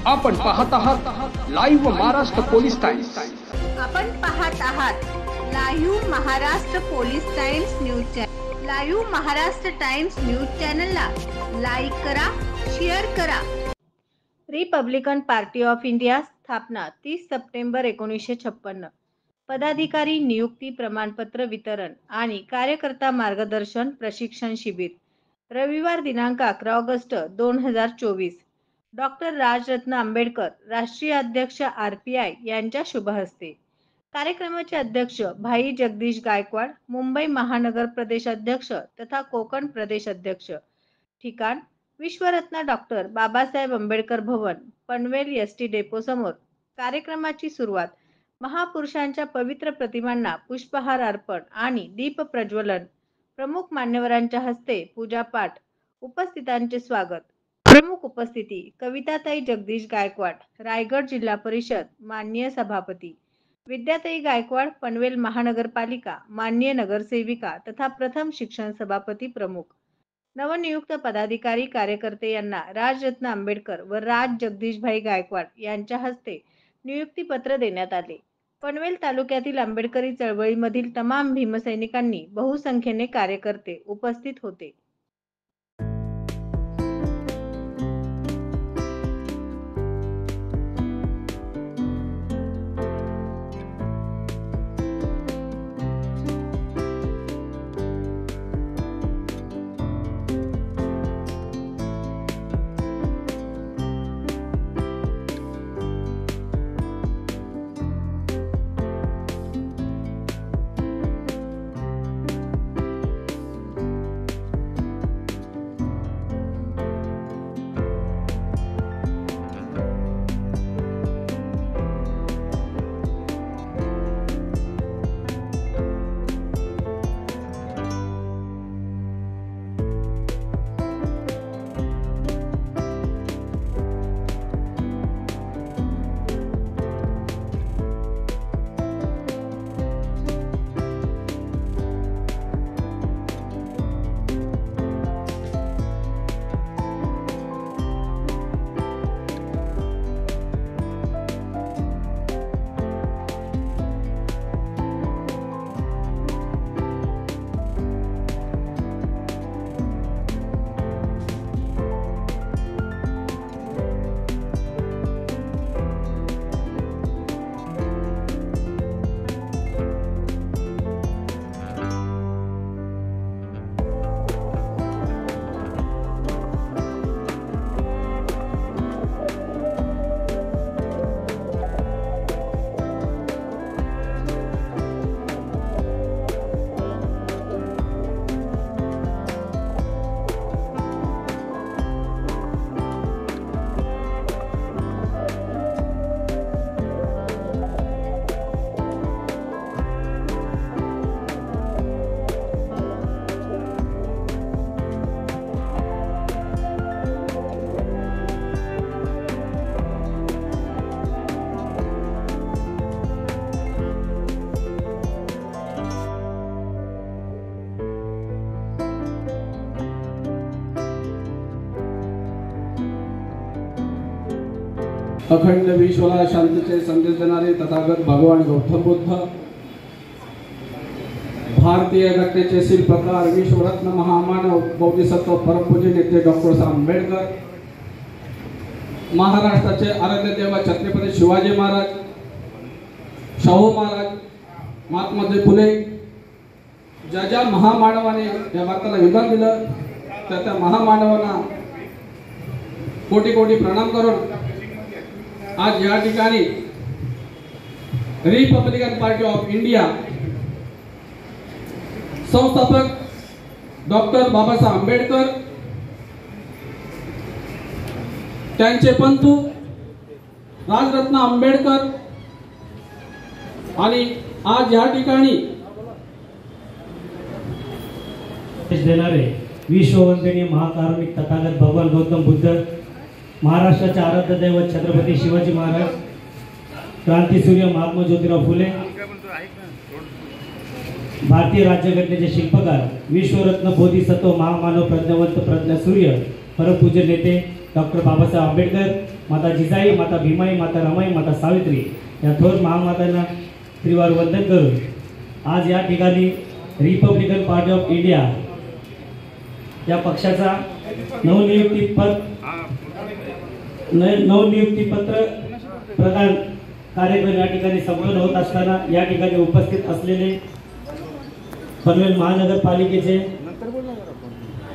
आपण पाहत आहात लाईव्ह महाराष्ट्र पोलीस टाइम्स। आपण पाहत आहात live Maharashtra police times news channel. Live Maharashtra times news चॅनलला लाईक करा, शेअर करा। रिपब्लिकन पार्टी ऑफ इंडिया स्थापना 30 सप्टेंबर 1956। पदाधिकारी नियुक्ती प्रमाणपत्र वितरण आणि कार्यकर्ता मार्गदर्शन प्रशिक्षण शिबिर रविवार दिनांक 11 ऑगस्ट 2024। डॉक्टर राजरत्न आंबेडकर राष्ट्रीय अध्यक्ष RPI यांच्या शुभ हस्ते। कार्यक्रमाचे अध्यक्ष भाई जगदीश गायकवाड, मुंबई महानगर प्रदेश अध्यक्ष तथा कोकण प्रदेश अध्यक्ष। ठिकाण विश्वरत्न डॉक्टर बाबासाहेब आंबेडकर भवन, पनवेल ST डेपो समोर। कार्यक्रमाची सुरुवात महापुरुषांच्या पवित्र प्रतिमांना पुष्पहार अर्पण आणि दीप प्रज्वलन, प्रमुख मान्यवरांच्या हस्ते पूजापाठ, उपस्थितांचे स्वागत। प्रमुख उपस्थिती कविताताई जगदीश गायकवाड, रायगड जिल्हा परिषद माननीय सभापती, विद्याताई गायकवाड, पनवेल महानगरपालिका माननीय नगरसेविका तथा प्रथम शिक्षण सभापती प्रमुख। नवनियुक्त पदाधिकारी कार्यकर्ते यांना राजरत्न आंबेडकर व राज जगदीशभाई गायकवाड यांच्या हस्ते नियुक्तीपत्र देण्यात आले। पनवेल तालुक्यातील आंबेडकरी चळवळीमधील तमाम भीमसैनिकांनी बहुसंख्येने कार्यकर्ते उपस्थित होते। अखंड विश्वाला शांतीचे संदेश देणारे तथागत भगवान गौतम बुद्ध, भारतीय घटनेचे शिल्पकार विश्वरत्न महामानव बोधिसत्व परमपूज्य नेते डॉक्टर आंबेडकर, महाराष्ट्राचे आराध्य देव छत्रपती शिवाजी महाराज, शाहू महाराज, महात्मा फुले, ज्या महामानवाने या भारताला योगदान दिलं त्या महामानवांना कोटी कोटी प्रणाम करून आज या ठिकाणी रिपब्लिकन पार्टी ऑफ इंडिया संस्थापक डॉक्टर बाबासाहेब आंबेडकर, त्यांचे पंतू राजरत्न आंबेडकर आणि आज या ठिकाणी देणारे विश्ववंदनीय महाकारुणिक तथागत भगवान गौतम बुद्ध, महाराष्ट्राचे आराध्य दैवत छत्रपती शिवाजी महाराज, क्रांतीसूर्य महात्मा ज्योतिराव फुले, भारतीय राज्यघटनेचे शिल्पकार विश्वरत्न बोधिसत्व महामानव प्रज्ञावंत प्रज्ञासूर्य परमपूज्य नेते डॉक्टर बाबासाहेब आंबेडकर, माता जिजाई, माता भीमाई, माता रमाई, माता सावित्री या थोर महामातांना त्रिवार वंदन करून आज या ठिकाणी रिपब्लिकन पार्टी ऑफ इंडिया या पक्षाचा नवनियुक्तीपत्र प्रदान कार्यक्रम या ठिकाणी संपन्न होत असताना या ठिकाणी उपस्थित असलेले पनवेल महानगरपालिकेचे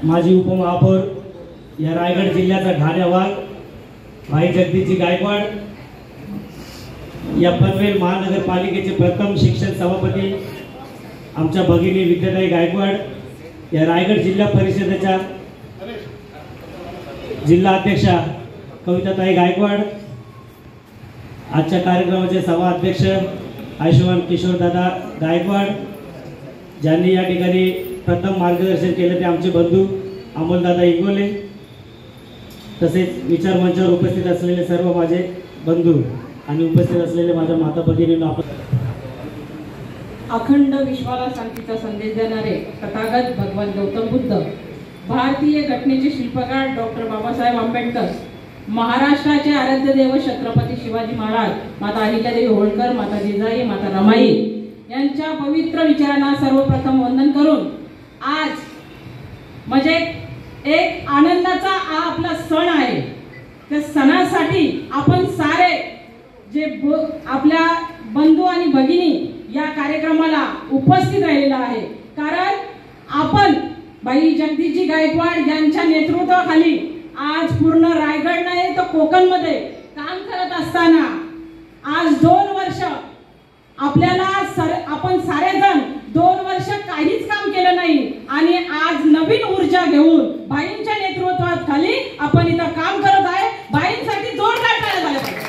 माजी उपमहापौर या रायगड जिल्ह्याचा ढाण्या वाघ भाई जगदीशजी गायकवाड, या पनवेल महानगरपालिकेचे प्रथम शिक्षण सभापती आमच्या भगिनी विद्याताई गायकवाड, या रायगड जिल्हा परिषदेच्या जिल्हा अध्यक्षा कविताताई गायकवाड, आजच्या कार्यक्रमाचे सभा अध्यक्ष आयुष्यमान किशोरदादा गायकवाड, ज्यांनी या ठिकाणी प्रथम मार्गदर्शन केले ते आमचे बंधू अमोलदादा इंगोले, तसेच विचार मंचावर उपस्थित असलेले सर्व माझे बंधू आणि उपस्थित असलेले माझ्या माता भगिनींना अखंड विश्वाला शांतीचा संदेश देणारे तथागत भगवान गौतम बुद्ध, भारतीय घटनेचे शिल्पकार डॉक्टर बाबासाहेब आंबेडकर, महाराष्ट्राचे आराध्य देव छत्रपती शिवाजी महाराज, माता अहिल्यादेवी होळकर, माता जिजाई, माता रमाई यांच्या पवित्र विचारांना सर्वप्रथम वंदन करून आज म्हणजे एक आनंदाचा हा आपला सण आहे। त्या सणासाठी आपण सारे जे आपल्या बंधू आणि भगिनी या कार्यक्रमाला उपस्थित राहिलेला आहे, कारण आपण भाई जगदीशजी गायकवाड यांच्या नेतृत्वाखाली आज पूर्ण रायगड नाही तर कोकणमध्ये काम करत असताना आज 2 वर्ष आपल्याला आपण सारेजण 2 वर्ष काहीच काम केलं नाही आणि आज नवीन ऊर्जा घेऊन भाईंच्या नेतृत्वाखाली आपण इथं काम करत आहे। भाईंसाठी जोरदार टाळ्या झाल्या पाहिजे,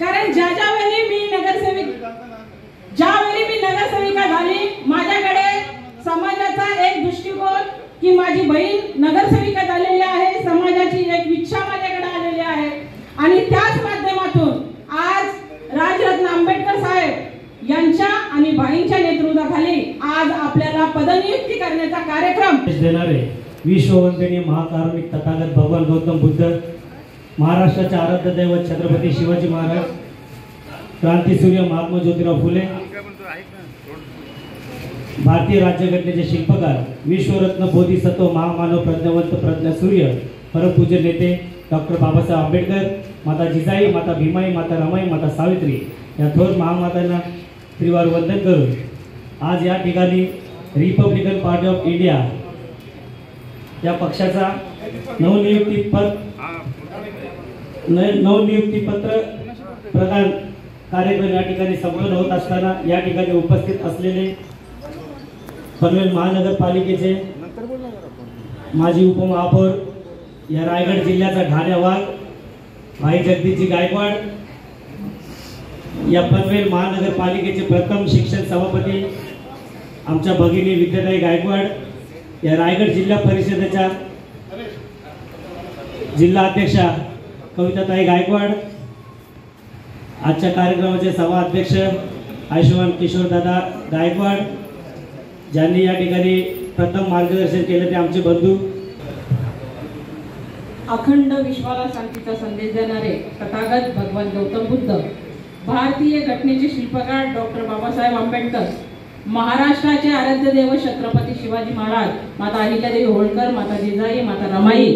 कारण ज्यावेळी मी नगरसेविका झाली माझ्याकडे समाजाचा एक दृष्टिकोन की माझी बहीण नगरसेविका झालेली आहे, समाजाची एक इच्छा माझ्याकडे आलेली आहे आणि त्याच माध्यमातून आज राजरत्न आंबेडकर साहेब यांच्या आणि भाईंच्या नेतृत्वाखाली आज आपल्याला पदनियुक्ती करण्याचा कार्यक्रम देणारे विश्ववंदनीय महाकारुणिक तथागत भगवान गौतम बुद्ध, महाराष्ट्राचे आराध्य दैवत छत्रपती शिवाजी महाराज, क्रांतीसूर्य महात्मा ज्योतिराव फुले, भारतीय राज्यघटनेचे शिल्पकार विश्वरत्न बोधिसत्व महामानव प्रज्ञावंत प्रज्ञासूर्य परमपूज्य नेते डॉक्टर बाबासाहेब आंबेडकर, माता जिजाई, माता भीमाई, माता रमाई, माता सावित्री या थोर महामातांना त्रिवार वंदन करून आज या ठिकाणी रिपब्लिकन पार्टी ऑफ इंडिया या पक्षाचा नवनियुक्तीपत्र प्रदान कार्यक्रम या ठिकाणी संपन्न होत असताना या ठिकाणी उपस्थित असलेले पनवेल महानगरपालिकेचे माजी उपमहापौर या रायगड जिल्ह्याचा ढाण्या वाघ भाई जगदीशजी गायकवाड, या पनवेल महानगरपालिकेचे प्रथम शिक्षण सभापती आमच्या भगिनी विद्याताई गायकवाड, या रायगड जिल्हा परिषदेच्या जिल्हा अध्यक्षा कविताताई गायकवाड, आजच्या कार्यक्रमाचे सभा अध्यक्ष आयुष्यमान किशोरदादा गायकवाड, ज्यांनी या ठिकाणी प्रथम मार्गदर्शन केले ते आमचे बंधू अखंड विश्वाला शांतीचा संदेश देणारे तथागत भगवान गौतम बुद्ध, भारतीय घटनेचे शिल्पकार डॉक्टर बाबासाहेब आंबेडकर, महाराष्ट्राचे आराध्य देव छत्रपती शिवाजी महाराज, माता अहिल्यादेवी होळकर, माता जिजाई, माता रमाई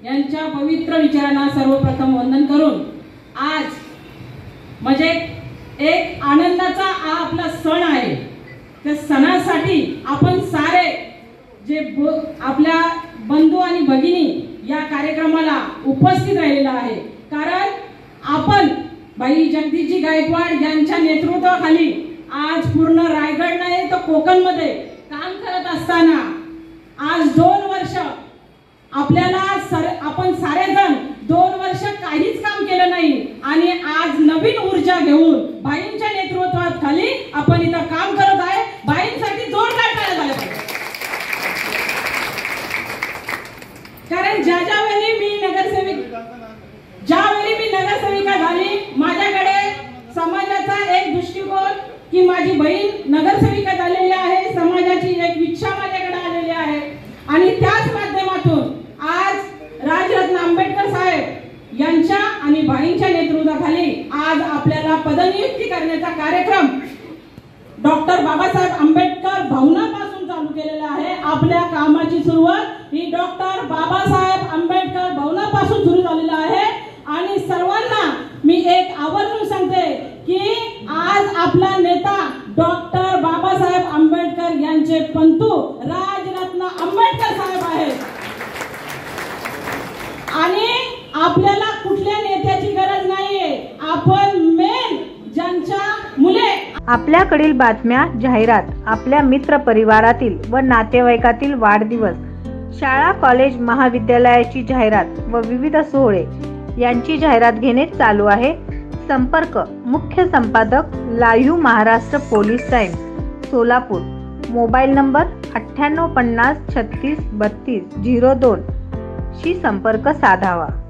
यांच्या पवित्र विचारांना सर्वप्रथम वंदन करून आज म्हणजे एक आनंदाचा हा आपला सण आहे। त्या सणासाठी आपण सारे जे आपल्या बंधू आणि भगिनी या कार्यक्रमाला उपस्थित राहिलेला आहे, कारण आपण भाई जगदीशजी गायकवाड यांच्या नेतृत्वाखाली आज पूर्ण रायगड नाही तर कोकणमध्ये काम करत असताना आज 2 वर्ष आपल्याला आपण सारेजण 2 वर्ष काहीच काम केलं नाही आणि आज नवीन ऊर्जा घेऊन भाईंच्या नेतृत्वाखाली आपण इथं काम करत आहे। भाईंसाठी जोरदार टाळ्या झाल्या पाहिजे, कारण ज्यावेळी मी नगरसेविका झाली माझ्याकडे समाजाचा एक दृष्टिकोन की माझी बहीण नगरसेविका झालेली आहे, समाजाची एक इच्छा माझ्याकडे आलेली आहे आणि त्याच माध्यमातून आज बाबासाहेब आंबेडकर भवनापासून चालू केलेलं आहे. आपल्या कामाची सुरुवात ही डॉक्टर बाबासाहेब आंबेडकर भवनापासून सुरू झालेली आहे. आणि सर्वांना मी एक आवर्जून सांगते की आज आपला नेता डॉक्टर बाबासाहेब आंबेडकर यांचे पंतू राजरत्न आंबेडकर साहेब आहेत. आणि आपल्याला कुठल्या नेत्याची गरज नाहीये. आपण मेन ज्यांच्या मुले आपल्याकडील बातम्या, जाहिरात, आपल्या मित्र परिवारातील व नातेवाईकातील वाढदिवस, शाळा, कॉलेज, महाविद्यालयाची जाहिरात व विविध सोहळे यांची जाहिरात घेणे चालू आहे. संपर्क मुख्य संपादक, live Maharashtra police times, Solapur. Mobile number 9850 36 32 02 शी संपर्क साधावा.